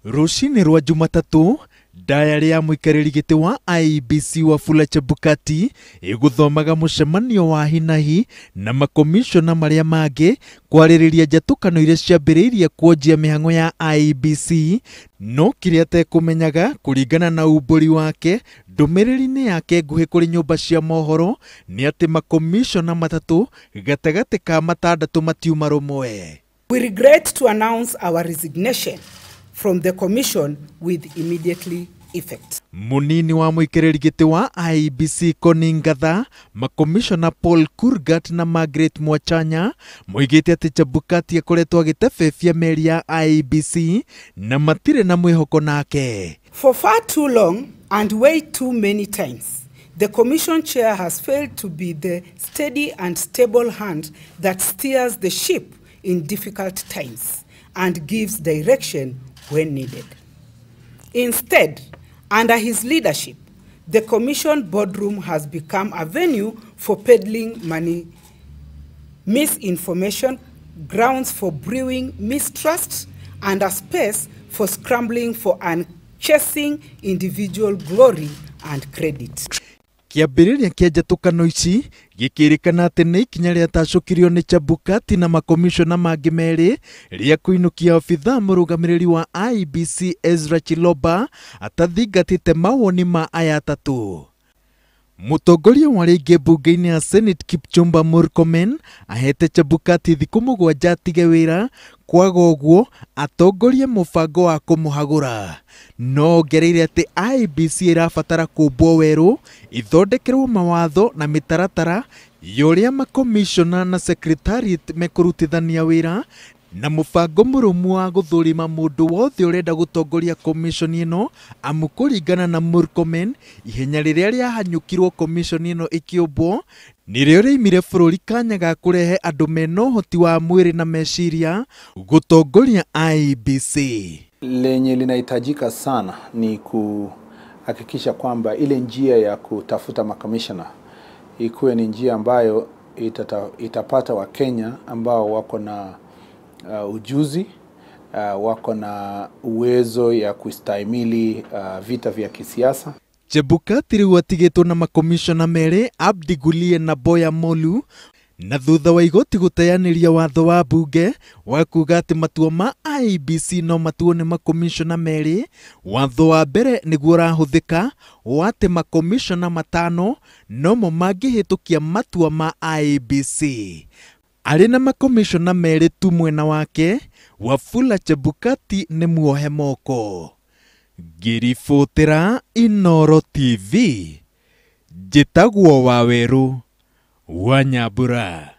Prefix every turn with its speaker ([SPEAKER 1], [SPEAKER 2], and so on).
[SPEAKER 1] Rucini rwa Jumatatu, ndayari ya muikariri giti wa IEBC Wafula Chebukati iguthomaga mucemanio wa hinahi na makomishona maria mangĩ kwarĩrĩria njatũkano iria ciambĩrĩirie kuonjia mĩhang'o ya IEBC, no kĩrĩa atekũmenyaga kũringana na umbũri wake ndũmĩrĩri-inĩ yake nguhĩ kũrĩ nyũmba cia mohoro nĩ atĩ makomishona matatũ gatagatĩ ka matandatũ matiuma rũmwe.
[SPEAKER 2] We regret to announce our resignation from the commission with immediately effect.
[SPEAKER 1] Munini wa muikariri giti wa IEBC Connie Ngatha, makomishona Paul Kurgat na Margaret Mwachanya moigite ati Chebukati akoretwo agitebebia meri ya IEBC na matire na mwihoko nake.
[SPEAKER 2] For far too long and way too many times, the commission chair has failed to be the steady and stable hand that steers the ship in difficult times and gives direction when needed. Instead, under his leadership, the commission boardroom has become a venue for peddling money, misinformation, grounds for brewing mistrust, and a space for scrambling for and chasing individual glory and credit.
[SPEAKER 1] Kiambĩrĩria kĩa njatũkano ici gĩkĩrĩkana atĩ nĩ ikinya rĩatacokirio nĩ Chebukati na makomishona mangĩ merĩ rĩa kũinũkia obitha mũrũgamĩrĩri wa IEBC Ezra Chiloba atathingatĩte mawoni ma aya atatũ. Mũtongoria wa rĩngĩ mbunge-inĩ ya Senate Kipchumba Murkomen ahete Chebukati thikũ 7 atige wĩra, kwaga ũguo atongorie mũbango wa kũmũhagũra. No ongereire atĩ IEBC ĩrabatara kũmbwo werũ, ithondekerwo mawatho na mĩtaratara y'ũrĩa makomishona na secretariat mekũrutithania wĩra na mũbango mũrũmu wa gũthũrima mũndũ wothe ũrenda gũtongoria komishoni ĩno, amu kũringana na Murkomen ihenya rĩrĩa rĩahanyũkirwo komishoni ĩno ĩkĩũmbwo nĩrĩo rĩaimire bũrũri kanya ga kũrehe andũ mena ũhoti wa mwĩrĩ na meciria gũtongoria IEBC.
[SPEAKER 3] Lenye linahitajika sana ni kuhakikisha kwamba ile njia ya kutafuta makomishona ikuwe ni njia ambayo itapata Wakenya ambao wako na ujuzi, wako na uwezo ya kustahimili vita vya kisiasa.
[SPEAKER 1] Chebukati rĩu atigĩtwo na makomishona merĩ, Abdi Gulie na Boya Molu, na thutha wa igoti gũteanĩria watho wa bunge wa kuga atĩ matua ma IEBC no matuo nĩ makomishona merĩ. Watho wa mbere nĩguo ũrahũthĩka wa atĩ makomishona 5 nomo mangĩhĩtũkia matua ma IEBC. Arĩ na makomishona merĩ tu mwena wake, Wafula Chebukati nĩ muohe moko. Ngĩribotera Inooro TV, njĩtagwo Waweru wa Nyambura.